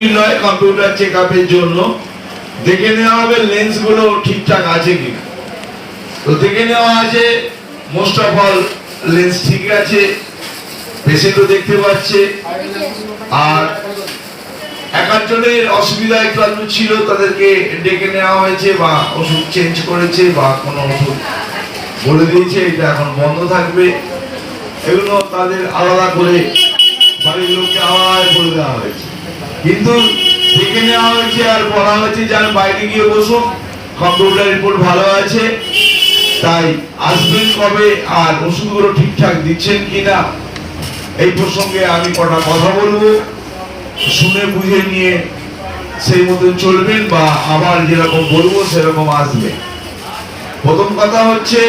নয়, কম্পিউটার চেকআপের জন্য দেখে নেওয়া হবে লেন্স গুলো ঠিকঠাক আছে কিনা। তো দেখে নেওয়া আছে, মোস্ট অফ অল লেন্স ঠিক আছে, পেশেন্টও দেখতে পাচ্ছে। আর একজনের অসুবিধা একটু ছিল, তাদেরকে ডেকে নেওয়া হয়েছে বা ওষুধ চেঞ্জ করেছে বা কোনো ওষুধ বলে দিয়েছে এটা এখন বন্ধ থাকবে। এগুলো তাদের আলাদা করে বাড়ির লোককে আলাদা বলে দেওয়া হয়েছে, কিন্তু দেখে নেওয়া হয়েছে আর বলা হয়েছে যার বাইরে গিয়ে বসুন, কম্পিউটার রিপোর্ট ভালো আছে, তাই আসবেন কবে আর ওষুধগুলো ঠিকঠাক দিচ্ছেন কিনা এই প্রসঙ্গে আমি কটা কথা বলবো, শুনে বুঝে নিয়ে সেই মতন চলবেন বা আবার যেরকম বলবো সেরকম আসবে। প্রথম কথা হচ্ছে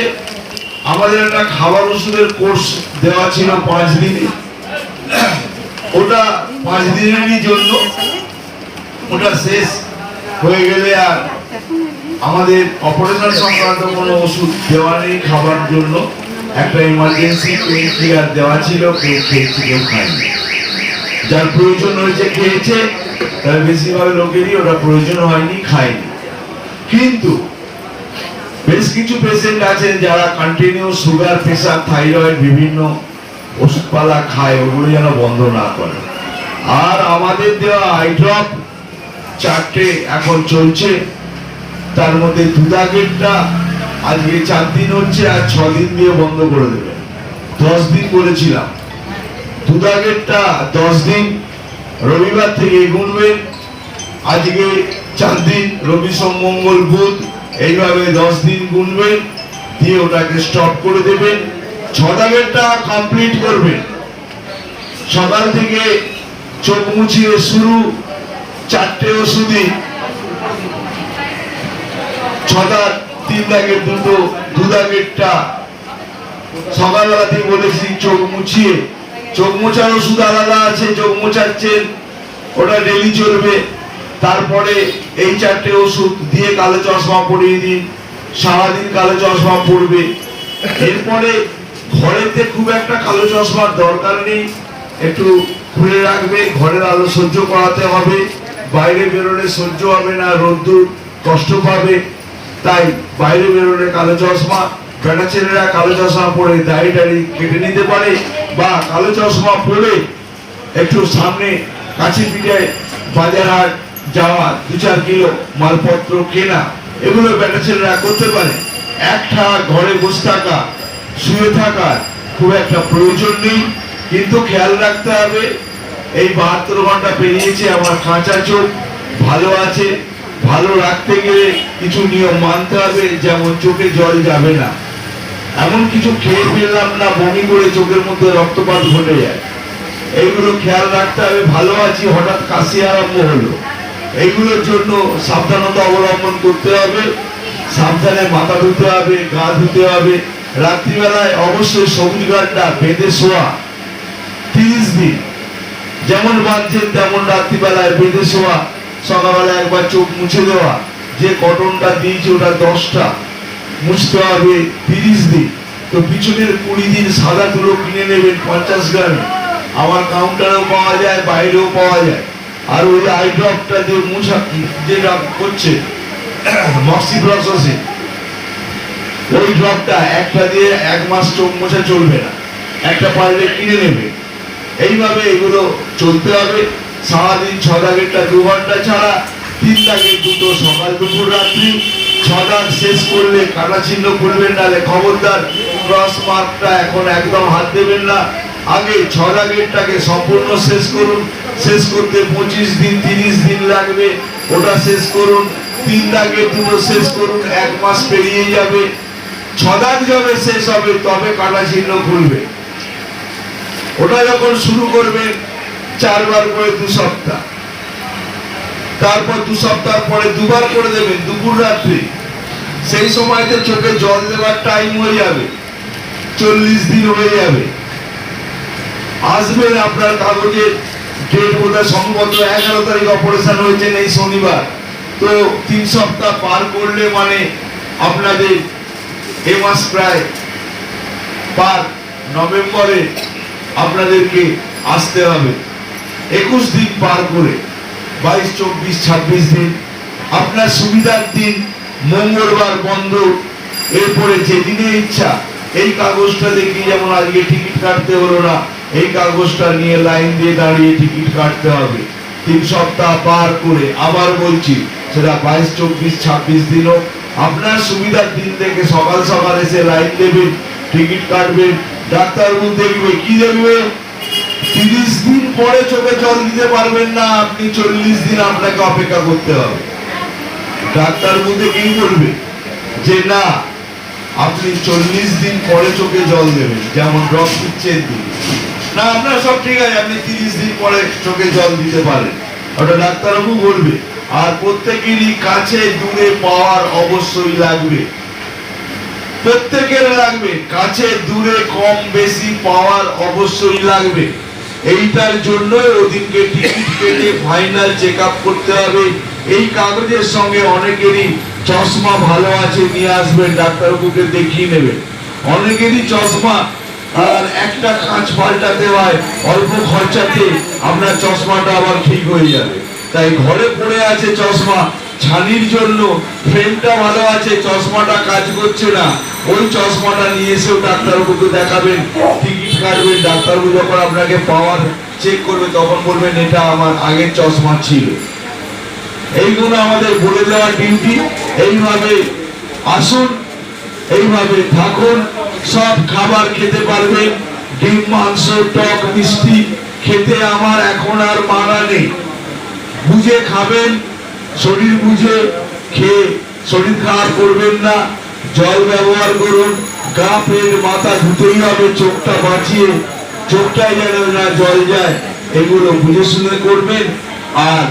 আমাদের একটা খাবার ওষুধের কোর্স দেওয়া ছিল 5 দিনে, ওটা 5 দিনেরই জন্য, ওটা শেষ হয়ে গেলে আর আমাদের অপারেশন সংক্রান্ত কোনো ওষুধ দেওয়া নেই। খাবার জন্য একটা ইমার্জেন্সি পেইন কিলার দেওয়া ছিল, কেউ খেয়েছে কেউ খায়নি, যার প্রয়োজন হয়েছে খেয়েছে, তার বেশিরভাগ লোকেরই ওটা প্রয়োজন হয়নি, খায়নি। কিন্তু বেশ কিছু পেশেন্ট আছেন যারা কন্টিনিউ সুগার, প্রেসার, থাইরয়েড বিভিন্ন ওষুধপালা খায়, ওগুলো যেন বন্ধ না করে। আর আমাদের দেওয়া আই ড্রপ 4টে এখন চলছে, তার মধ্যে দুদাগেরটা আজকে 4 দিন হচ্ছে আর 6 দিন দিয়ে বন্ধ করে দেবে। 10 দিন বলেছিলাম, দুদাগেরটা 10 দিন রবিবার থেকে গুনবেন, আজকে 4 দিন, রবি সোম মঙ্গল বুধ, এইভাবে 10 দিন গুনবেন, দিয়ে ওটাকে স্টপ করে দেবেন। 6 দাগেরটা কমপ্লিট করবেন। সকাল থেকে চোখ মুছিয়ে শুরু, 4টে ওষুধই, 6 দাগ, 3 দাগের দুটো, 2 দাগেরটা সকালবেলাতেই বলেছি চোখ মুছিয়ে, চোখ মোছার ওষুধ আলাদা আছে, চোখ মোছাচ্ছেন ওটা ডেলি চলবে। তারপরে এই 4টে ওষুধ দিয়ে কালো চশমা পরিয়ে দিন, সারাদিন কালো চশমা পড়বে। এরপরে ঘরেতে খুব একটা কালো চশমার দরকার নেই, একটু খুলে রাখবে, ঘরের আলো সহ্য করাতে হবে, বাইরে বেরোলে সহ্য হবে না, রোদ্দুর কষ্ট পাবে, তাই বাইরে বেরোলে কালো চশমা। বেটা ছেলেরা কালো চশমা পরে দাড়ি টাড়ি কেটে নিতে পারে, বা কালো চশমা পরে একটু সামনে কাছে পিঠে বাজার হাট যাওয়া, 2-4 কিলো মালপত্র কেনা, এগুলো বেটা ছেলেরা করতে পারে। একটা ঘরে বসে থাকা, শুয়ে থাকার খুব একটা প্রয়োজন নেই, কিন্তু খেয়াল রাখতে হবে এই 72 ঘন্টা পেরিয়েছে, আমার কাঁচা চোখ ভালো আছে, ভালো রাখতে গেলে কিছু নিয়ম মানতে হবে, যেমন চোখে জল যাবে না, এমন কিছু খেয়ে ফেললাম না বমি করে চোখের মধ্যে রক্তপাত ঘটে যায়, এইগুলো খেয়াল রাখতে হবে। ভালো আছি, হঠাৎ কাশি আরম্ভ হলো, এইগুলোর জন্য সাবধানতা অবলম্বন করতে হবে, সাবধানে মাথা ধুতে হবে, গা ধুতে হবে। রাত্রিবেলায় অবশ্যই সবুজ গানটা বেঁধে শোয়া 30 দিন, যেমন বাঁধছেন তেমন রাত্রিবেলায় বেঁধে শোয়া, সকালবেলা একবার চোখ মুছে দেওয়া, যে কটনটা দিয়েছে ওটা 10টা মুছতে হবে 30 দিন। তো পিছনের 20 দিন সাদা তুলো কিনে নেবেন 50 গ্রামে, আমার কাউন্টারেও পাওয়া যায়, বাইরেও পাওয়া যায়। আর ওই আই ড্রপটা যে মুছা যেটা করছে মক্সি প্রসেসে, ওই ড্রপটা একটা দিয়ে 1 মাস চোখ মোছা চলবে না, একটা পারলে কিনে নেবে। এইভাবে এগুলো চলতে হবে। সারাদিন 6 দাগেরটা 2 ঘন্টা ছাড়া, 3 দাগের দুটো সকাল দুপুর রাত্রি। 6 দাগ শেষ করলে কাটা চিহ্ন করবেন, নাহলে খবরদার ক্রস মার্কটা এখন একদম হাত দেবেন না। আগে 6 দাগেরটাকে সম্পূর্ণ শেষ করুন, শেষ করতে 25 দিন 30 দিন লাগবে, ওটা শেষ করুন। 3 দাগের দুটো শেষ করুন, 1 মাস পেরিয়ে যাবে। 6 দাগ যবে শেষ হবে তবে কাটা চিহ্ন খুলবে। ওটা যখন শুরু করবেন 4 বার করে 2 সপ্তাহ, তারপর 2 সপ্তাহ পরে 2 বার করে দেবেন দুপুর রাত্রি। সেই সময়তে চোখে জল দেওয়ার টাইম হয়ে যাবে, 40 দিন হয়ে যাবে। আসবেন, আপনার কাগজে ডেট বোধহয় সম্ভবত 11 তারিখ অপারেশন হয়েছে এই শনিবার, তো 3 সপ্তাহ পার করলে মানে আপনাদের এ মাস প্রায় পার, নভেম্বরে আপনাদেরকে আসতে হবে 21 দিন পার করে। 22, 24, 26 দিন। আপনার সুবিধার দিন মঙ্গলবার বন্ধ, এরপরে যেদিনে ইচ্ছা এই কাগজটা দেখিয়ে, যেমন আজকে টিকিট কাটতে হলো না, এই কাগজটা নিয়ে লাইন দিয়ে দাঁড়িয়ে টিকিট কাটতে হবে। 3 সপ্তাহ পার করে আবার বলছি, সেটা 22, 24, 26 দিনও আপনার সুবিধার দিন থেকে সকাল সকাল এসে লাইন দেবেন, টিকিট কাটবেন, ডাক্তারবাবু দেখবে। কি দেখবে? 30 দিন পরে চোখে জল দিতে পারবেন না আপনি, 40 দিন আপনাকে অপেক্ষা করতে হবে। ডাক্তারবাবু দেখেই বলবে যে না, আপনি 40 দিন পরে চোখে জল দেবেন, যেমন ড্রপ দিচ্ছেন দিন না, আপনার সব ঠিক আছে, আপনি 30 দিন পরে চোখে জল দিতে পারেন, ওটা ডাক্তারবাবু বলবে। আর প্রত্যেকেরই কাছে দূরে পাওয়ার অবশ্যই লাগবে, প্রত্যেকের লাগবে, কাছে দূরে কম বেশি পাওয়ার অবশ্যই লাগবে। এইটার জন্য ওদিনকে টিকিট কেটে ফাইনাল চেক আপ করতে হবে। এই কাগজের সঙ্গে অনেকেরই চশমা ভালো আছে নিয়ে আসবেন, ডাক্তারবাবুকে দেখিয়ে নেবেন। অনেকেরই চশমা আর একটা কাঁচ পাল্টাতে হয়, অল্প খরচাতে আপনার চশমাটা আবার ঠিক হয়ে যাবে। তাই ঘরে পড়ে আছে চশমা, ছানির জন্য ফ্রেমটা ভালো আছে, চশমাটা কাজ করছে না, ওই চশমাটা নিয়ে এসেও ডাক্তারবাবুকে দেখাবেন, টিকিট কাটবেন। ডাক্তারবাবু যখন আপনাকে পাওয়ার চেক করবে তখন বলবেন এটা আমার আগের চশমা ছিল। এইগুলো আমাদের বলে দেওয়া ডিউটি। এইভাবে আসুন, এইভাবে থাকুন, সব খাবার খেতে পারবেন, ডিম, মাংস, টক, মিষ্টি খেতে আমার এখন আর মানা নেই। বুঝে খাবেন, শরীর বুঝে খেয়ে শরীর খারাপ করবেন না। জল ব্যবহার করুন, গা পেট মাথা ধুতেই হবে, চোখটা বাঁচিয়ে, চোখটাই যেন না জল যায়, এগুলো বুঝে শুনে করবেন। আর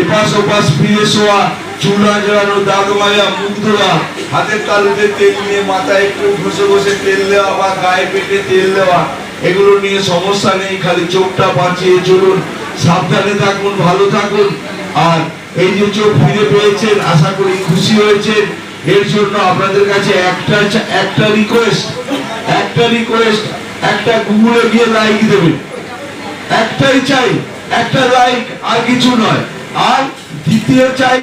এপাশ ওপাশ ফিরে শোয়া, চুল আঁচড়ানো, দাঁত মাজা, মুখ ধোয়া, হাতের তালুতে তেল নিয়ে মাথায় একটু ঘষে ঘষে তেল দেওয়া বা গায়ে পেটে তেল দেওয়া, এগুলো নিয়ে সমস্যা নেই, খালি চোখটা বাঁচিয়ে চলুন। সাবধানে থাকুন, ভালো থাকুন। আর এই যে চোখ ফিরে পেয়েছেন, আশা করি খুশি হয়েছেন। এর জন্য আপনাদের কাছে একটা রিকোয়েস্ট, একটা গুগলে গিয়ে লাইক দেবেন, একটাই চাই, একটা লাইক, আর কিছু নয়। আর দ্বিতীয় চাই